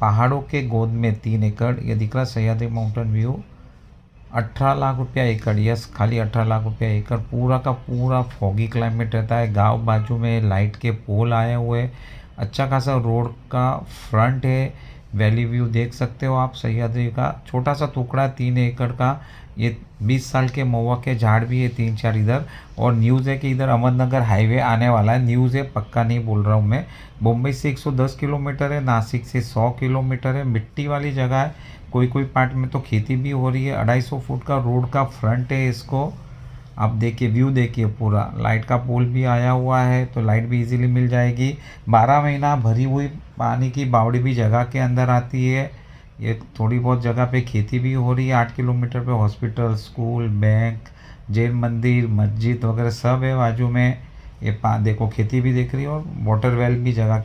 पहाड़ों के गोद में 3 एकड़, ये दिख रहा है सह्याद्री माउंटेन व्यू। 18 लाख रुपया एकड़, यस खाली 18 लाख रुपया एकड़। पूरा का पूरा फॉगी क्लाइमेट रहता है। गांव बाजू में लाइट के पोल आए हुए, अच्छा खासा रोड का फ्रंट है। वैली व्यू देख सकते हो आप सह्याद्री का। छोटा सा टुकड़ा 3 एकड़ का। ये 20 साल के महुआ के झाड़ भी है 3-4 इधर। और न्यूज़ है कि इधर अहमदनगर हाईवे आने वाला है, न्यूज़ है, पक्का नहीं बोल रहा हूँ मैं। मुंबई से 110 किलोमीटर है, नासिक से 100 किलोमीटर है। मिट्टी वाली जगह है, कोई कोई पार्ट में तो खेती भी हो रही है। 250 फुट का रोड का फ्रंट है इसको। आप देखिए व्यू, देखिए पूरा लाइट का पोल भी आया हुआ है, तो लाइट भी इजीली मिल जाएगी। 12 महीना भरी हुई पानी की बावड़ी भी जगह के अंदर आती है। ये थोड़ी बहुत जगह पे खेती भी हो रही है। 8 किलोमीटर पे हॉस्पिटल, स्कूल, बैंक, जैन मंदिर, मस्जिद वगैरह सब है बाजू में। ये देखो खेती भी दिख रही है और वाटर वेल भी जगह